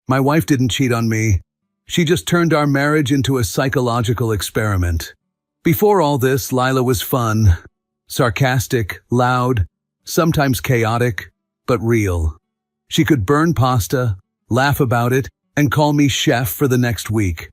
My wife didn't cheat on me. She just turned our marriage into a psychological experiment. Before all this, Lila was fun, sarcastic, loud, sometimes chaotic, but real. She could burn pasta, laugh about it, and call me chef for the next week.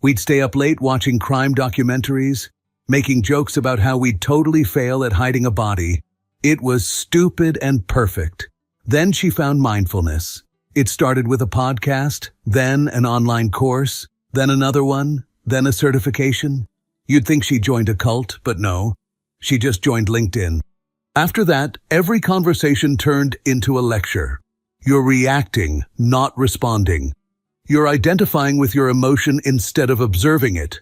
We'd stay up late watching crime documentaries, making jokes about how we'd totally fail at hiding a body. It was stupid and perfect. Then she found mindfulness. It started with a podcast, then an online course, then another one, then a certification. You'd think she joined a cult, but no. She just joined LinkedIn. After that, every conversation turned into a lecture. You're reacting, not responding. You're identifying with your emotion instead of observing it.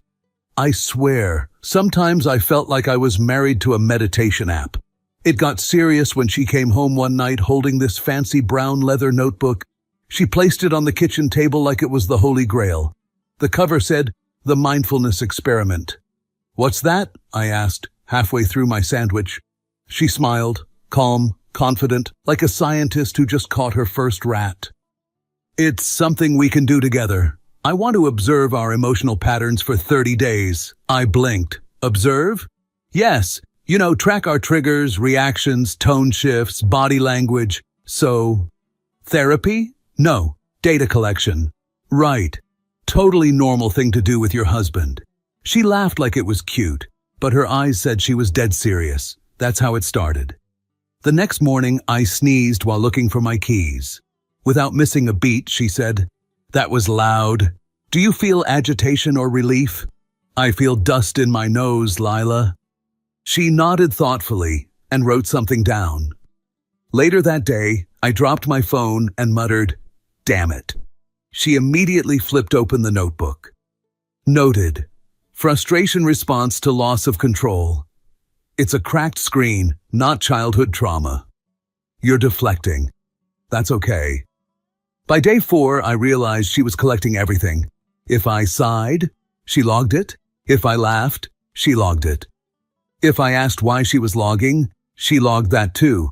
I swear, sometimes I felt like I was married to a meditation app. It got serious when she came home one night holding this fancy brown leather notebook. She placed it on the kitchen table like it was the Holy Grail. The cover said, "The Mindfulness Experiment." "What's that?" I asked, halfway through my sandwich. She smiled, calm, confident, like a scientist who just caught her first rat. "It's something we can do together. I want to observe our emotional patterns for 30 days. I blinked. Observe? Yes. Track our triggers, reactions, tone shifts, body language. So, therapy? No. Data collection. Right. Totally normal thing to do with your husband. She laughed like it was cute, but her eyes said she was dead serious. That's how it started. The next morning, I sneezed while looking for my keys. Without missing a beat, she said, "That was loud. Do you feel agitation or relief?" "I feel dust in my nose, Lila." She nodded thoughtfully and wrote something down. Later that day, I dropped my phone and muttered, "Damn it." She immediately flipped open the notebook. Noted, frustration response to loss of control. It's a cracked screen, not childhood trauma. You're deflecting. That's okay. By day 4, I realized she was collecting everything. If I sighed, she logged it. If I laughed, she logged it. If I asked why she was logging, she logged that too.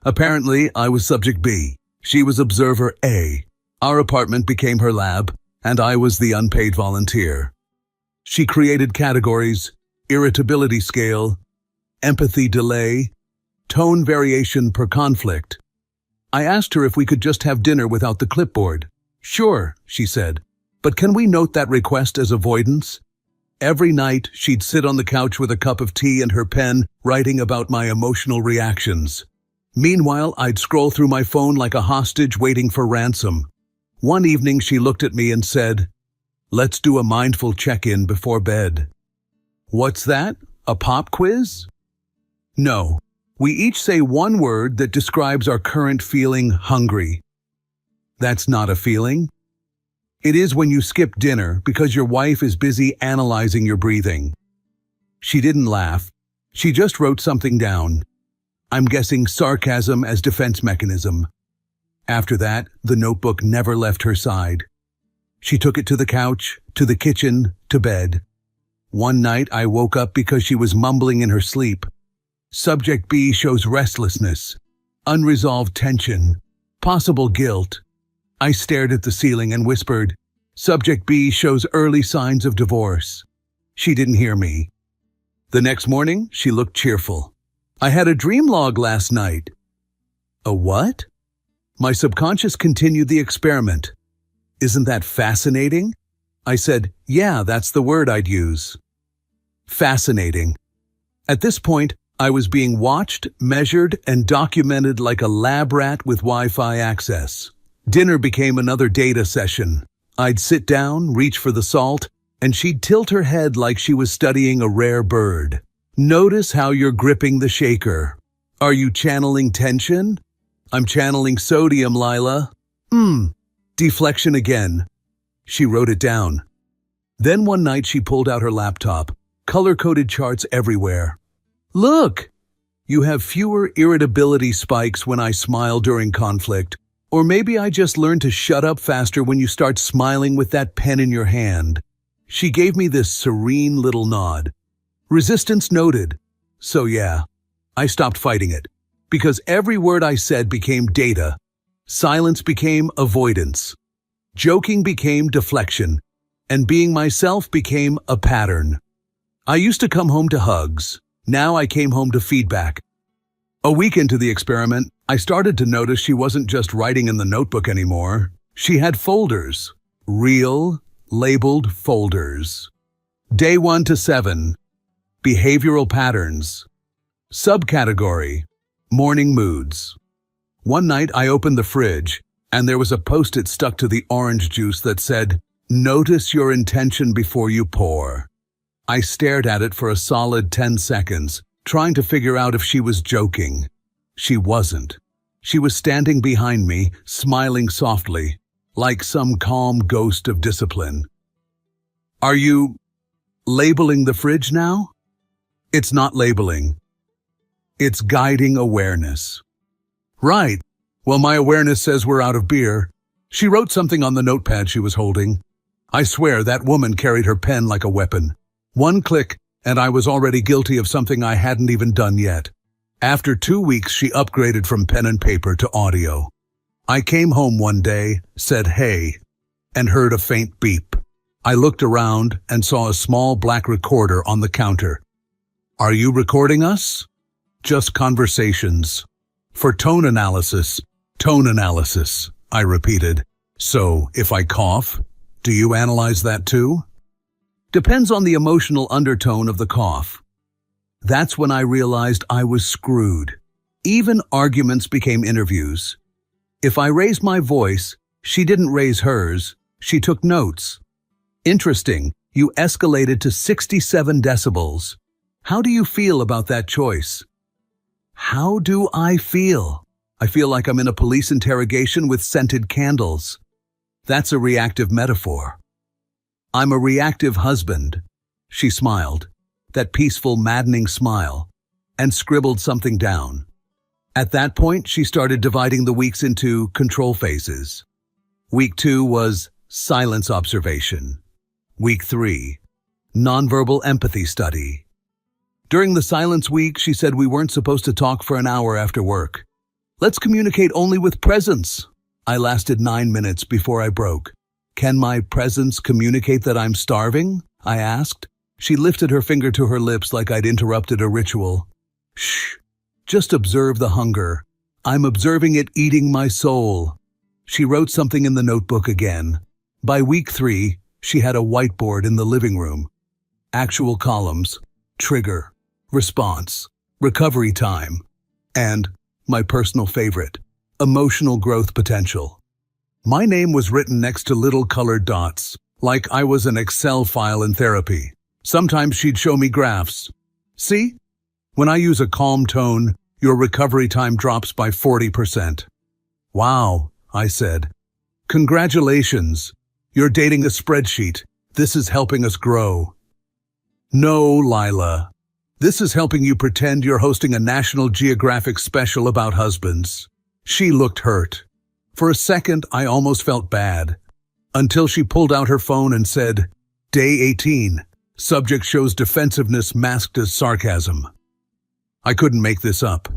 Apparently, I was subject B. She was observer A. Our apartment became her lab, and I was the unpaid volunteer. She created categories: irritability scale, empathy delay, tone variation per conflict. I asked her if we could just have dinner without the clipboard. "Sure," she said, "but can we note that request as avoidance?" Every night, she'd sit on the couch with a cup of tea and her pen, writing about my emotional reactions. Meanwhile, I'd scroll through my phone like a hostage waiting for ransom. One evening, she looked at me and said, "Let's do a mindful check-in before bed." "What's that? A pop quiz?" "No. We each say one word that describes our current feeling: hungry." "That's not a feeling." "It is when you skip dinner because your wife is busy analyzing your breathing." She didn't laugh. She just wrote something down. I'm guessing sarcasm as defense mechanism. After that, the notebook never left her side. She took it to the couch, to the kitchen, to bed. One night I woke up because she was mumbling in her sleep. Subject B shows restlessness, unresolved tension, possible guilt. I stared at the ceiling and whispered, "Subject B shows early signs of divorce." She didn't hear me. The next morning, she looked cheerful. "I had a dream log last night." "A what?" My subconscious continued the experiment. "Isn't that fascinating?" I said, "Yeah, that's the word I'd use." Fascinating. At this point, I was being watched, measured, and documented like a lab rat with Wi-Fi access. Dinner became another data session. I'd sit down, reach for the salt, and she'd tilt her head like she was studying a rare bird. "Notice how you're gripping the shaker. Are you channeling tension?" "I'm channeling sodium, Lila." Deflection again. She wrote it down. Then one night she pulled out her laptop, color-coded charts everywhere. "Look! You have fewer irritability spikes when I smile during conflict. Or maybe I just learned to shut up faster when you start smiling with that pen in your hand." She gave me this serene little nod. Resistance noted. So yeah, I stopped fighting it. Because every word I said became data. Silence became avoidance. Joking became deflection, and being myself became a pattern. I used to come home to hugs. Now I came home to feedback. A week into the experiment, I started to notice she wasn't just writing in the notebook anymore. She had folders. Real, labeled folders. Day 1 to 7. Behavioral patterns. Subcategory. Morning moods. One night I opened the fridge, and there was a post-it stuck to the orange juice that said, "Notice your intention before you pour." I stared at it for a solid 10 seconds, trying to figure out if she was joking. She wasn't. She was standing behind me, smiling softly, like some calm ghost of discipline. "Are you labeling the fridge now?" "It's not labeling. It's guiding awareness." "Right. Well, my awareness says we're out of beer." She wrote something on the notepad she was holding. I swear that woman carried her pen like a weapon. One click, and I was already guilty of something I hadn't even done yet. After 2 weeks, she upgraded from pen and paper to audio. I came home one day, said hey, and heard a faint beep. I looked around and saw a small black recorder on the counter. "Are you recording us?" "Just conversations." "For tone analysis." "Tone analysis," I repeated. "So, if I cough, do you analyze that too?" "Depends on the emotional undertone of the cough." That's when I realized I was screwed. Even arguments became interviews. If I raised my voice, she didn't raise hers, she took notes. "Interesting, you escalated to 67 decibels. How do you feel about that choice?" How do I feel? I feel like I'm in a police interrogation with scented candles. That's a reactive metaphor. "I'm a reactive husband." She smiled, that peaceful, maddening smile, and scribbled something down. At that point, she started dividing the weeks into control phases. Week 2 was silence observation. Week 3, nonverbal empathy study. During the silence week, she said we weren't supposed to talk for an hour after work. "Let's communicate only with presence." I lasted 9 minutes before I broke. "Can my presence communicate that I'm starving?" I asked. She lifted her finger to her lips like I'd interrupted a ritual. "Shh, just observe the hunger. I'm observing it eating my soul." She wrote something in the notebook again. By week 3, she had a whiteboard in the living room. Actual columns, trigger, response, recovery time, and, my personal favorite, emotional growth potential. My name was written next to little colored dots, like I was an Excel file in therapy. Sometimes she'd show me graphs. "See? When I use a calm tone, your recovery time drops by 40%. "Wow," I said. "Congratulations. You're dating a spreadsheet. This is helping us grow." "No, Lila. This is helping you pretend you're hosting a National Geographic special about husbands." She looked hurt. For a second, I almost felt bad. Until she pulled out her phone and said, "Day 18. Subject shows defensiveness masked as sarcasm." I couldn't make this up.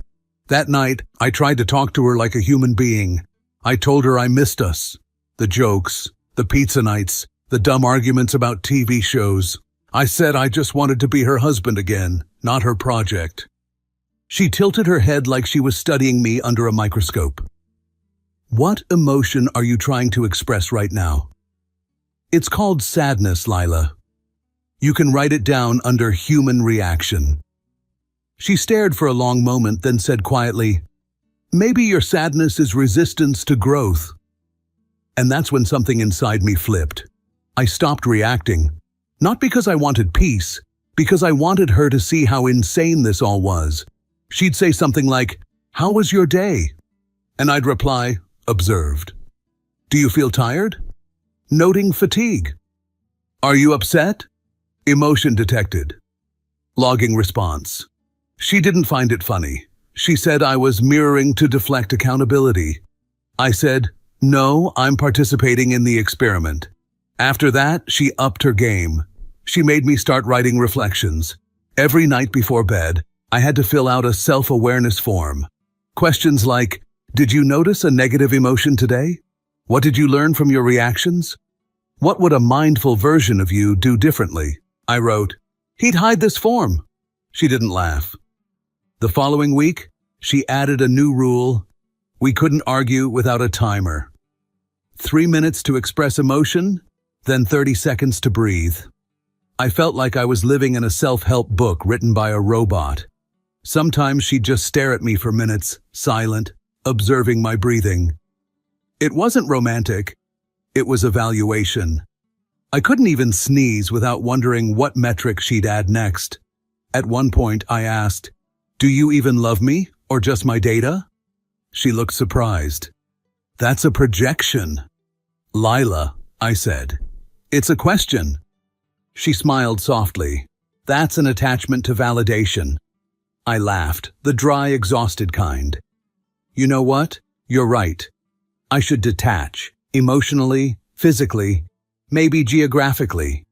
That night, I tried to talk to her like a human being. I told her I missed us. The jokes, the pizza nights, the dumb arguments about TV shows. I said I just wanted to be her husband again, not her project. She tilted her head like she was studying me under a microscope. "What emotion are you trying to express right now?" "It's called sadness, Lila. You can write it down under human reaction." She stared for a long moment, then said quietly, "Maybe your sadness is resistance to growth." And that's when something inside me flipped. I stopped reacting. Not because I wanted peace, because I wanted her to see how insane this all was. She'd say something like, "How was your day?" And I'd reply, "Observed." "Do you feel tired?" "Noting fatigue." "Are you upset?" "Emotion detected." Logging response. She didn't find it funny. She said I was mirroring to deflect accountability. I said, "No, I'm participating in the experiment." After that, she upped her game. She made me start writing reflections. Every night before bed, I had to fill out a self-awareness form. Questions like, "Did you notice a negative emotion today?" What did you learn from your reactions? What would a mindful version of you do differently? I wrote, he'd hide this form. She didn't laugh. The following week, she added a new rule. We couldn't argue without a timer. 3 minutes to express emotion, then 30 seconds to breathe. I felt like I was living in a self-help book written by a robot. Sometimes she'd just stare at me for minutes, silent, observing my breathing. It wasn't romantic. It was evaluation. I couldn't even sneeze without wondering what metric she'd add next. At one point, I asked, "Do you even love me, or just my data?" She looked surprised. "That's a projection." "Lila," I said. "It's a question." She smiled softly. "That's an attachment to validation." I laughed, the dry, exhausted kind. "You know what? You're right. I should detach, emotionally, physically, maybe geographically."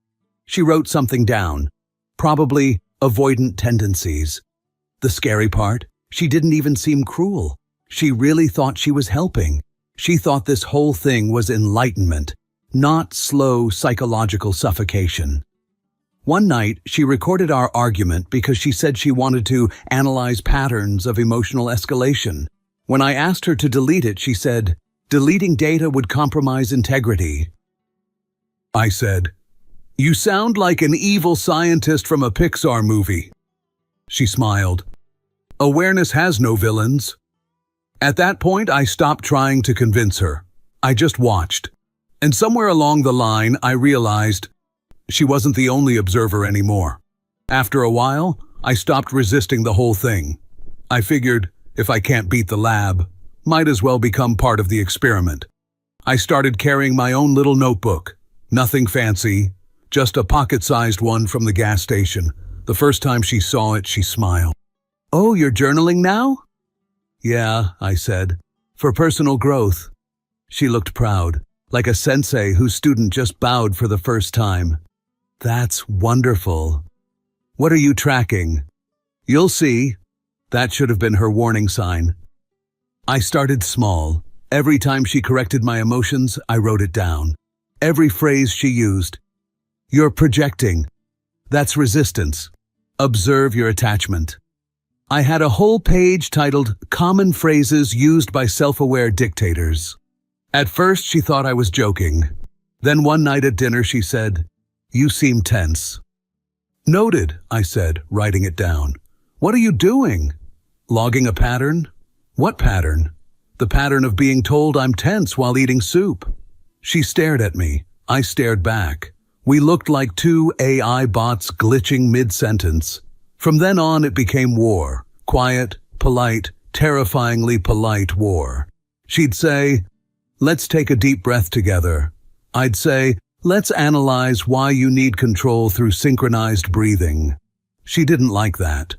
She wrote something down, probably avoidant tendencies. The scary part, she didn't even seem cruel. She really thought she was helping. She thought this whole thing was enlightenment, not slow psychological suffocation. One night, she recorded our argument because she said she wanted to analyze patterns of emotional escalation. When I asked her to delete it, she said, "Deleting data would compromise integrity." I said, "You sound like an evil scientist from a Pixar movie." She smiled. "Awareness has no villains." At that point, I stopped trying to convince her. I just watched. And somewhere along the line, I realized she wasn't the only observer anymore. After a while, I stopped resisting the whole thing. I figured, if I can't beat the lab, might as well become part of the experiment. I started carrying my own little notebook. Nothing fancy, just a pocket-sized one from the gas station. The first time she saw it, she smiled. "Oh, you're journaling now?" "Yeah," I said, "for personal growth." She looked proud, like a sensei whose student just bowed for the first time. "That's wonderful. What are you tracking?" "You'll see." That should have been her warning sign. I started small. Every time she corrected my emotions, I wrote it down. Every phrase she used. "You're projecting. That's resistance. Observe your attachment." I had a whole page titled "Common Phrases Used by Self-Aware Dictators." At first, she thought I was joking. Then one night at dinner, she said, "You seem tense." "Noted," I said, writing it down. "What are you doing?" "Logging a pattern." "What pattern?" "The pattern of being told I'm tense while eating soup." She stared at me. I stared back. We looked like two AI bots glitching mid-sentence. From then on, it became war. Quiet, polite, terrifyingly polite war. She'd say, "Let's take a deep breath together." I'd say, "Let's analyze why you need control through synchronized breathing." She didn't like that.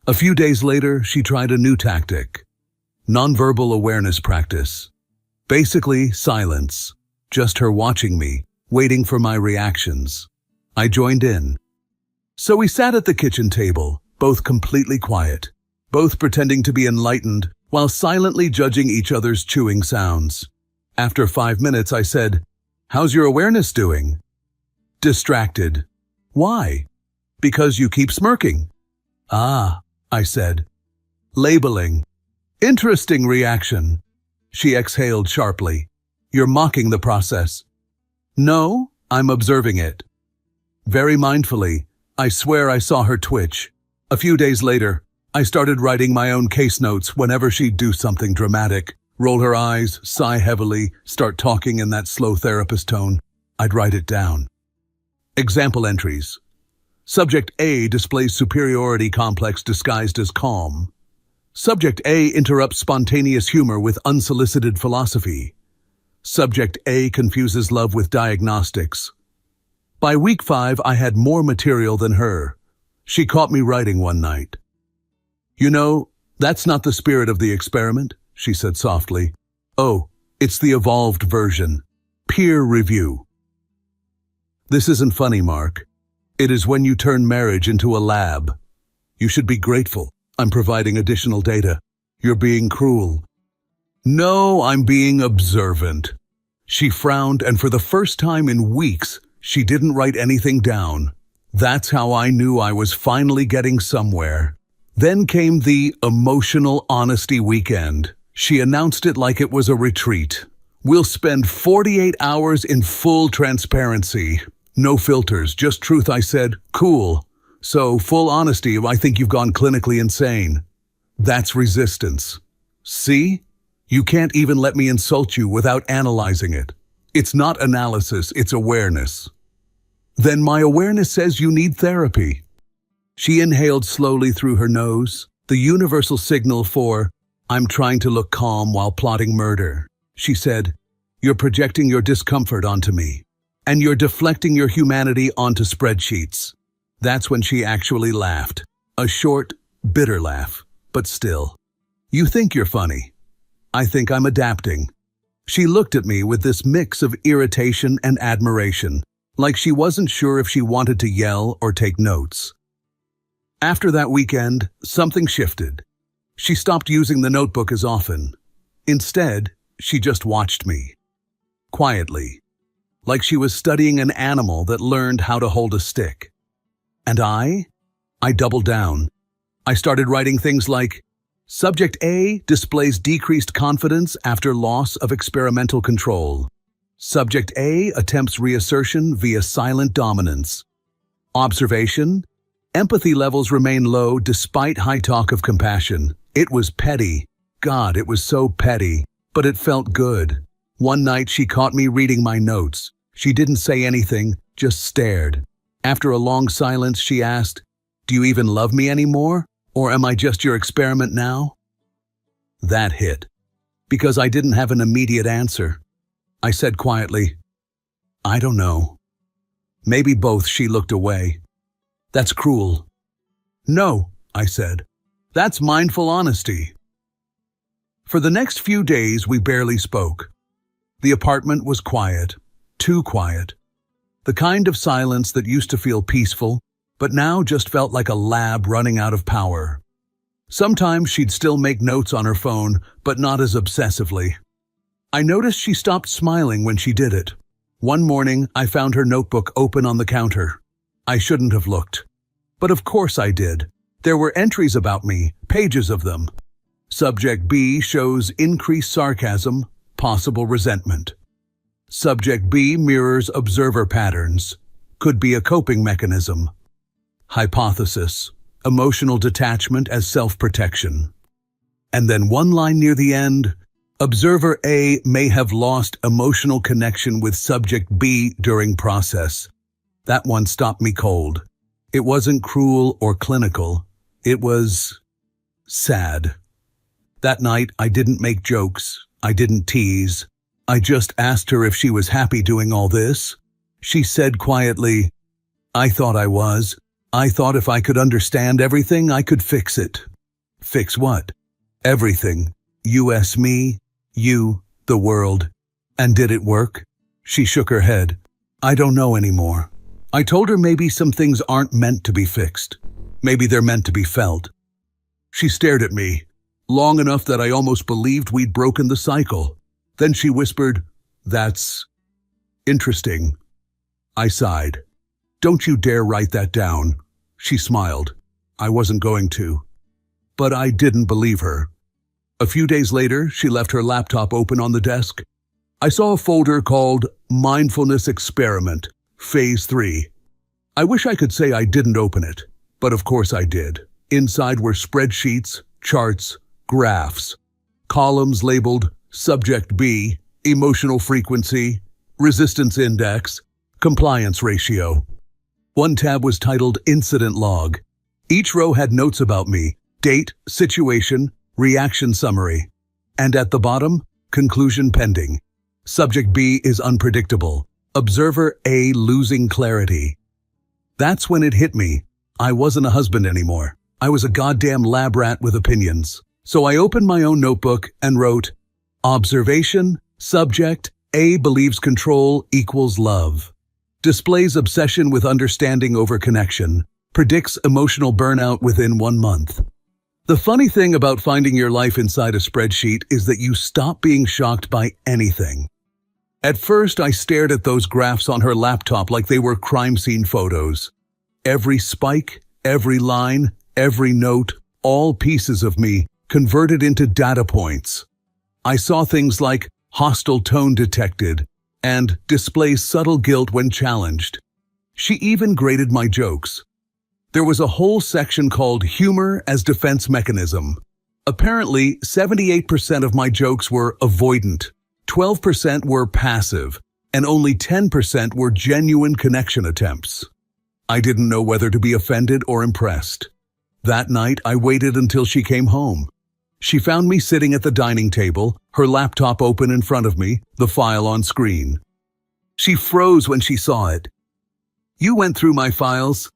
A few days later, she tried a new tactic. Nonverbal awareness practice. Basically, silence. Just her watching me, waiting for my reactions. I joined in. So we sat at the kitchen table, both completely quiet, both pretending to be enlightened while silently judging each other's chewing sounds. After 5 minutes, I said, "How's your awareness doing?" "Distracted." "Why?" "Because you keep smirking." "Ah," I said. "Labeling." "Interesting reaction." She exhaled sharply. "You're mocking the process." "No, I'm observing it." Very mindfully, I swear I saw her twitch. A few days later, I started writing my own case notes whenever she'd do something dramatic. Roll her eyes, sigh heavily, start talking in that slow therapist tone. I'd write it down. Example entries. Subject A displays superiority complex disguised as calm. Subject A interrupts spontaneous humor with unsolicited philosophy. Subject A confuses love with diagnostics. By week 5, I had more material than her. She caught me writing one night. "You know, that's not the spirit of the experiment," she said softly. "Oh, it's the evolved version. Peer review." This isn't funny, Mark. It is when you turn marriage into a lab. You should be grateful. I'm providing additional data. You're being cruel. No, I'm being observant. She frowned, and for the first time in weeks, she didn't write anything down. That's how I knew I was finally getting somewhere. Then came the emotional honesty weekend. She announced it like it was a retreat. We'll spend 48 hours in full transparency. No filters, just truth. I said, cool. So, full honesty, I think you've gone clinically insane. That's resistance. See? You can't even let me insult you without analyzing it. It's not analysis, it's awareness. Then my awareness says you need therapy. She inhaled slowly through her nose, the universal signal for, I'm trying to look calm while plotting murder. She said, you're projecting your discomfort onto me, and you're deflecting your humanity onto spreadsheets. That's when she actually laughed. A short, bitter laugh, but still. You think you're funny. I think I'm adapting. She looked at me with this mix of irritation and admiration, like she wasn't sure if she wanted to yell or take notes. After that weekend, something shifted. She stopped using the notebook as often. Instead, she just watched me. Quietly. Like she was studying an animal that learned how to hold a stick. And I doubled down. I started writing things like, Subject A displays decreased confidence after loss of experimental control. Subject A attempts reassertion via silent dominance. Observation: empathy levels remain low despite high talk of compassion. It was petty. God, it was so petty. But it felt good. One night she caught me reading my notes. She didn't say anything, just stared. After a long silence, she asked, Do you even love me anymore? Or am I just your experiment now? That hit. Because I didn't have an immediate answer. I said quietly, I don't know. Maybe both. She looked away. That's cruel. No, I said. That's mindful honesty. For the next few days, we barely spoke. The apartment was quiet, too quiet. The kind of silence that used to feel peaceful, but now just felt like a lab running out of power. Sometimes she'd still make notes on her phone, but not as obsessively. I noticed she stopped smiling when she did it. One morning, I found her notebook open on the counter. I shouldn't have looked. But of course I did. There were entries about me, pages of them. Subject B shows increased sarcasm, possible resentment. Subject B mirrors observer patterns, could be a coping mechanism. Hypothesis: emotional detachment as self-protection. And then one line near the end, observer A may have lost emotional connection with subject B during process. That one stopped me cold. It wasn't cruel or clinical. It was sad. That night, I didn't make jokes. I didn't tease. I just asked her if she was happy doing all this. She said quietly, I thought I was. I thought if I could understand everything, I could fix it. Fix what? Everything. US me, you, the world. And did it work? She shook her head. I don't know anymore. I told her maybe some things aren't meant to be fixed. Maybe they're meant to be felt. She stared at me, long enough that I almost believed we'd broken the cycle. Then she whispered, That's interesting. I sighed. Don't you dare write that down. She smiled. I wasn't going to. But I didn't believe her. A few days later, she left her laptop open on the desk. I saw a folder called Mindfulness Experiment, Phase 3. I wish I could say I didn't open it, but of course I did. Inside were spreadsheets, charts, graphs, columns labeled Subject B, Emotional Frequency, Resistance Index, Compliance Ratio. One tab was titled Incident Log. Each row had notes about me, date, situation, reaction summary. And at the bottom, conclusion pending. Subject B is unpredictable. Observer A losing clarity. That's when it hit me. I wasn't a husband anymore. I was a goddamn lab rat with opinions. So I opened my own notebook and wrote, Observation, subject, A believes control equals love. Displays obsession with understanding over connection. Predicts emotional burnout within 1 month. The funny thing about finding your life inside a spreadsheet is that you stop being shocked by anything. At first, I stared at those graphs on her laptop like they were crime scene photos. Every spike, every line, every note, all pieces of me converted into data points. I saw things like hostile tone detected and displays subtle guilt when challenged. She even graded my jokes. There was a whole section called Humor as Defense Mechanism. Apparently, 78% of my jokes were avoidant, 12% were passive, and only 10% were genuine connection attempts. I didn't know whether to be offended or impressed. That night, I waited until she came home. She found me sitting at the dining table, her laptop open in front of me, the file on screen. She froze when she saw it. "You went through my files?"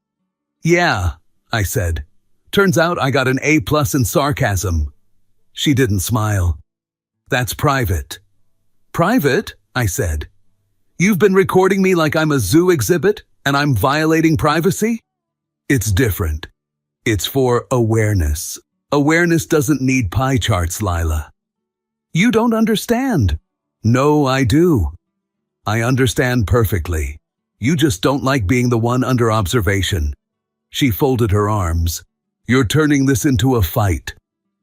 "Yeah," I said. "Turns out I got an A+ in sarcasm." She didn't smile. "That's private." "Private?" I said. "You've been recording me like I'm a zoo exhibit and I'm violating privacy?" "It's different. It's for awareness. Awareness doesn't need pie charts, Lila." "You don't understand." "No, I do. I understand perfectly. You just don't like being the one under observation." She folded her arms. "You're turning this into a fight.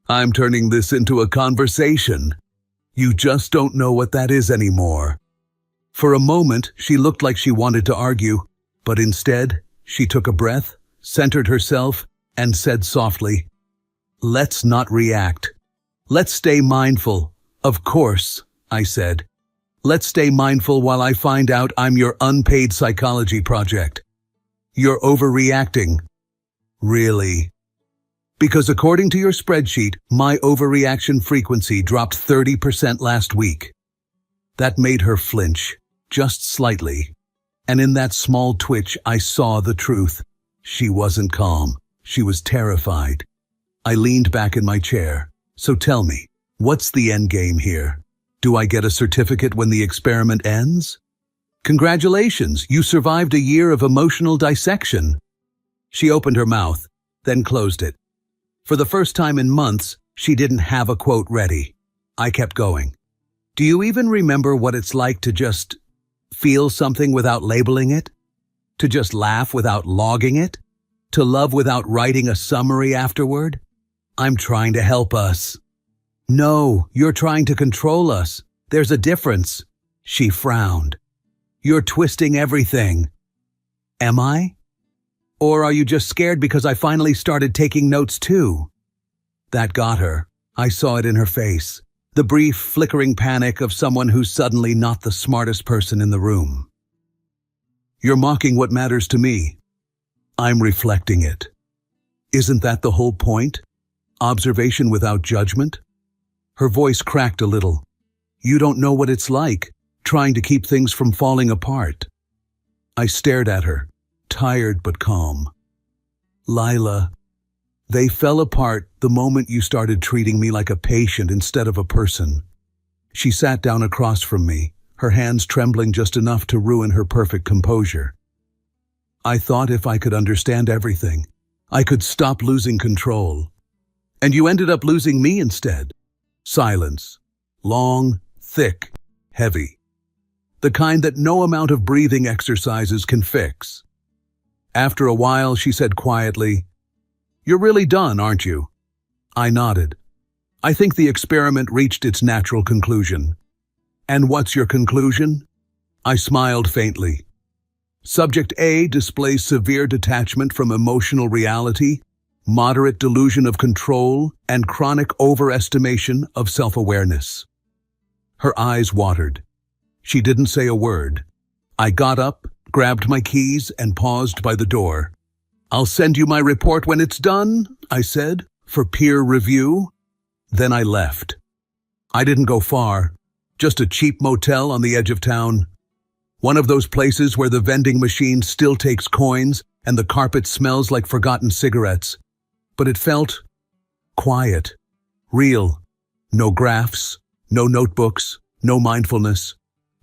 I'm turning this into a conversation. You just don't know what that is anymore." For a moment, she looked like she wanted to argue, but instead, she took a breath, centered herself, and said softly, "Let's not react. Let's stay mindful." "Of course," I said. "Let's stay mindful while I find out I'm your unpaid psychology project." "You're overreacting." "Really?" "Because according to your spreadsheet, my overreaction frequency dropped 30% last week." That made her flinch, just slightly. And in that small twitch, I saw the truth. She wasn't calm. She was terrified. I leaned back in my chair. "So tell me, what's the end game here? Do I get a certificate when the experiment ends?" "Congratulations, you survived a year of emotional dissection." She opened her mouth, then closed it. For the first time in months, she didn't have a quote ready. I kept going. "Do you even remember what it's like to just feel something without labeling it? To just laugh without logging it? To love without writing a summary afterward? I'm trying to help us." "No, you're trying to control us. There's a difference." She frowned. "You're twisting everything." "Am I? Or are you just scared because I finally started taking notes too?" That got her. I saw it in her face. The brief, flickering panic of someone who's suddenly not the smartest person in the room. "You're mocking what matters to me. I'm reflecting it. Isn't that the whole point? Observation without judgment?" Her voice cracked a little. "You don't know what it's like, trying to keep things from falling apart." I stared at her, tired but calm. "Lila, they fell apart the moment you started treating me like a patient instead of a person." She sat down across from me, her hands trembling just enough to ruin her perfect composure. "I thought if I could understand everything, I could stop losing control. And you ended up losing me instead." Silence. Long, thick, heavy. The kind that no amount of breathing exercises can fix. After a while, she said quietly, "You're really done, aren't you?" I nodded. "I think the experiment reached its natural conclusion." "And what's your conclusion?" I smiled faintly. "Subject A displays severe detachment from emotional reality, moderate delusion of control, and chronic overestimation of self-awareness." Her eyes watered. She didn't say a word. I got up, grabbed my keys, and paused by the door. "I'll send you my report when it's done," I said, "for peer review." Then I left. I didn't go far, just a cheap motel on the edge of town. One of those places where the vending machine still takes coins and the carpet smells like forgotten cigarettes. But it felt quiet, real. No graphs, no notebooks, no mindfulness.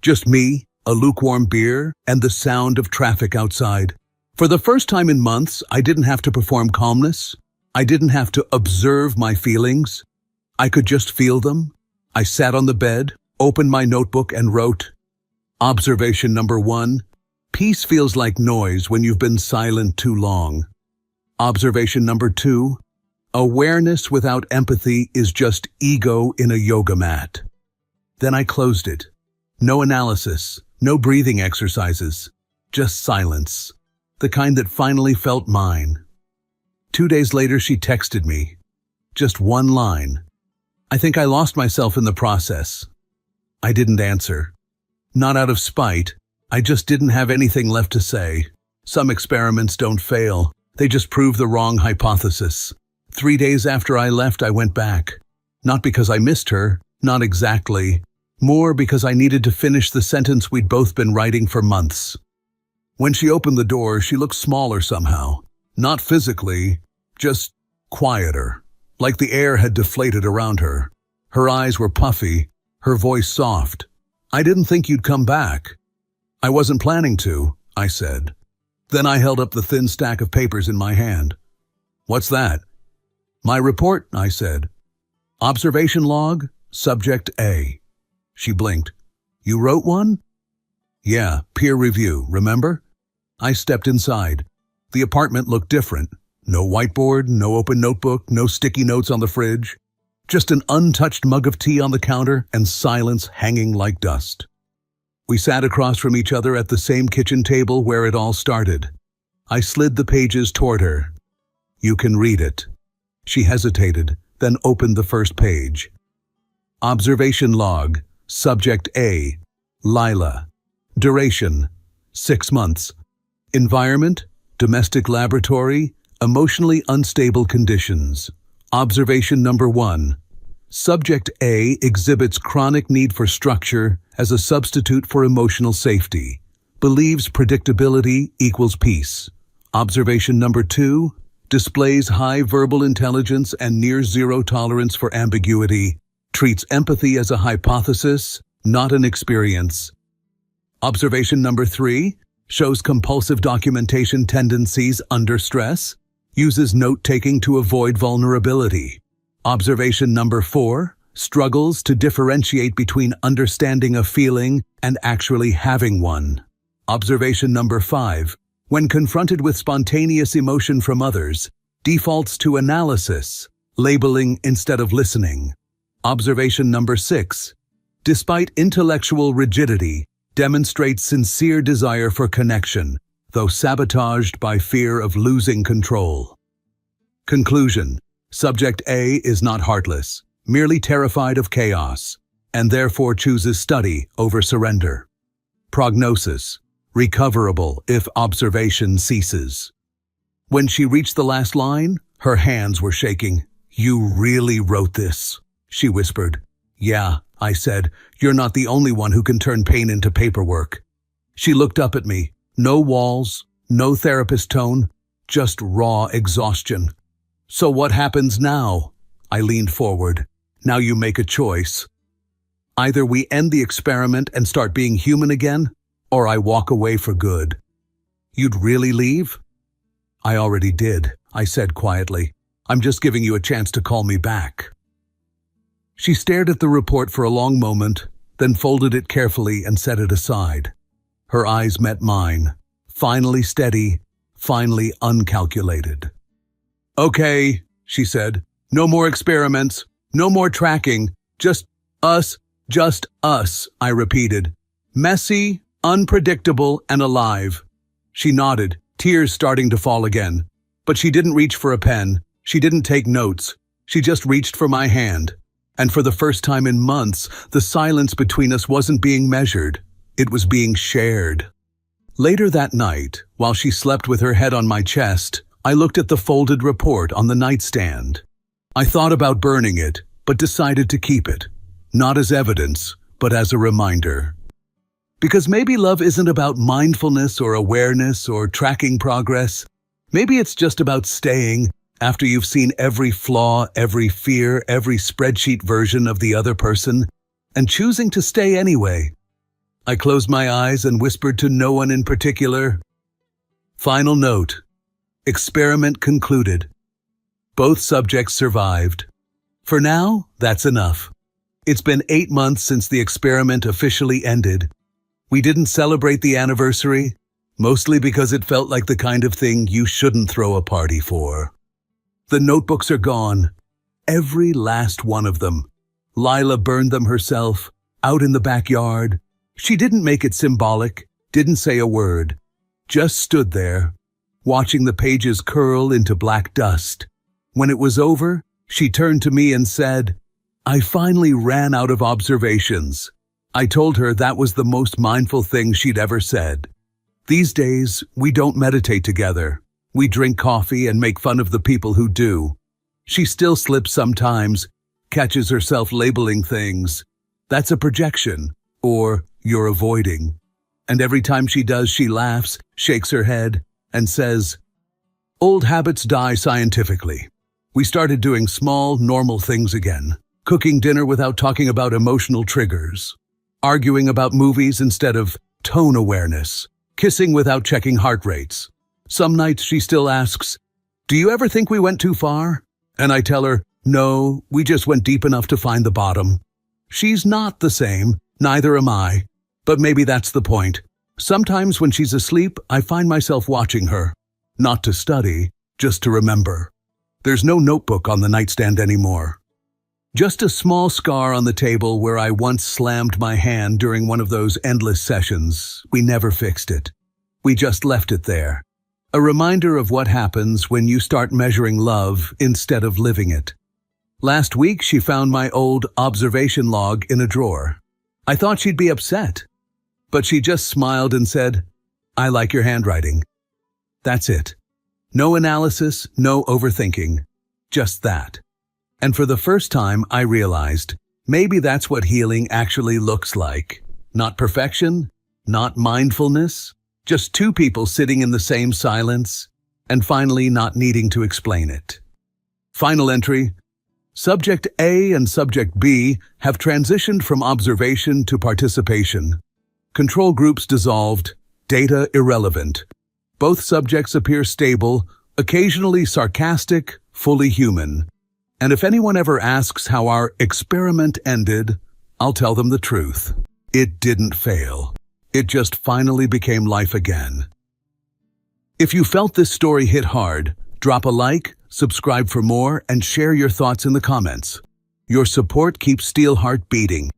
Just me, a lukewarm beer, and the sound of traffic outside. For the first time in months, I didn't have to perform calmness. I didn't have to observe my feelings. I could just feel them. I sat on the bed, opened my notebook, and wrote, Observation number 1. Peace feels like noise when you've been silent too long. Observation number 2. Awareness without empathy is just ego in a yoga mat. Then I closed it. No analysis, no breathing exercises, just silence. The kind that finally felt mine. 2 days later, she texted me. Just one line. I think I lost myself in the process. I didn't answer. Not out of spite. I just didn't have anything left to say. Some experiments don't fail. They just prove the wrong hypothesis. 3 days after I left, I went back. Not because I missed her, not exactly. More because I needed to finish the sentence we'd both been writing for months. When she opened the door, she looked smaller somehow. Not physically, just quieter. Like the air had deflated around her. Her eyes were puffy, her voice soft. I didn't think you'd come back. I wasn't planning to, I said. Then I held up the thin stack of papers in my hand. What's that? My report, I said. Observation log, subject A. She blinked. You wrote one? Yeah, peer review, remember? I stepped inside. The apartment looked different. No whiteboard, no open notebook, no sticky notes on the fridge. Just an untouched mug of tea on the counter and silence hanging like dust. We sat across from each other at the same kitchen table where it all started. I slid the pages toward her. You can read it. She hesitated, then opened the first page. Observation log, subject A, Lila. Duration, 6 months. Environment, domestic laboratory, emotionally unstable conditions. Observation number 1. Subject A exhibits chronic need for structure as a substitute for emotional safety. Believes predictability equals peace. Observation number 2. Displays high verbal intelligence and near zero tolerance for ambiguity. Treats empathy as a hypothesis, not an experience. Observation number 3. Shows compulsive documentation tendencies under stress. Uses note-taking to avoid vulnerability. Observation number 4. Struggles to differentiate between understanding a feeling and actually having one. Observation number 5. When confronted with spontaneous emotion from others, defaults to analysis, labeling instead of listening. Observation number 6. Despite intellectual rigidity, demonstrates sincere desire for connection, though sabotaged by fear of losing control. Conclusion. Subject A is not heartless, merely terrified of chaos, and therefore chooses study over surrender. Prognosis. Recoverable if observation ceases. When she reached the last line, her hands were shaking. You really wrote this, she whispered. Yeah, I said, you're not the only one who can turn pain into paperwork. She looked up at me. No walls, no therapist tone, just raw exhaustion. So what happens now? I leaned forward. Now you make a choice. Either we end the experiment and start being human again, or I walk away for good. You'd really leave? I already did, I said quietly. I'm just giving you a chance to call me back. She stared at the report for a long moment, then folded it carefully and set it aside. Her eyes met mine, finally steady, finally uncalculated. Okay, she said. No more experiments, no more tracking, just us, I repeated. Messy, unpredictable, and alive. She nodded, tears starting to fall again. But she didn't reach for a pen. She didn't take notes. She just reached for my hand. And for the first time in months, the silence between us wasn't being measured. It was being shared. Later that night, while she slept with her head on my chest, I looked at the folded report on the nightstand. I thought about burning it, but decided to keep it. Not as evidence, but as a reminder. Because maybe love isn't about mindfulness or awareness or tracking progress. Maybe it's just about staying after you've seen every flaw, every fear, every spreadsheet version of the other person, and choosing to stay anyway. I closed my eyes and whispered to no one in particular. Final note. Experiment concluded. Both subjects survived. For now, that's enough. It's been 8 months since the experiment officially ended. We didn't celebrate the anniversary, mostly because it felt like the kind of thing you shouldn't throw a party for. The notebooks are gone. Every last one of them. Lila burned them herself, out in the backyard. She didn't make it symbolic, didn't say a word. Just stood there, watching the pages curl into black dust. When it was over, she turned to me and said, "I finally ran out of observations." I told her that was the most mindful thing she'd ever said. These days, we don't meditate together. We drink coffee and make fun of the people who do. She still slips sometimes, catches herself labeling things. That's a projection, or you're avoiding. And every time she does, she laughs, shakes her head, and says, "Old habits die scientifically." We started doing small, normal things again. Cooking dinner without talking about emotional triggers. Arguing about movies instead of tone awareness. Kissing without checking heart rates. Some nights she still asks, "Do you ever think we went too far?" And I tell her, "No, we just went deep enough to find the bottom." She's not the same, neither am I. But maybe that's the point. Sometimes when she's asleep, I find myself watching her. Not to study, just to remember. There's no notebook on the nightstand anymore. Just a small scar on the table where I once slammed my hand during one of those endless sessions. We never fixed it. We just left it there. A reminder of what happens when you start measuring love instead of living it. Last week, she found my old observation log in a drawer. I thought she'd be upset, but she just smiled and said, "I like your handwriting." That's it. No analysis, no overthinking. Just that. And for the first time, I realized, maybe that's what healing actually looks like. Not perfection, not mindfulness, just two people sitting in the same silence, and finally not needing to explain it. Final entry. Subject A and Subject B have transitioned from observation to participation. Control groups dissolved, data irrelevant. Both subjects appear stable, occasionally sarcastic, fully human. And if anyone ever asks how our experiment ended, I'll tell them the truth. It didn't fail. It just finally became life again. If you felt this story hit hard, drop a like, subscribe for more, and share your thoughts in the comments. Your support keeps Steelheart beating.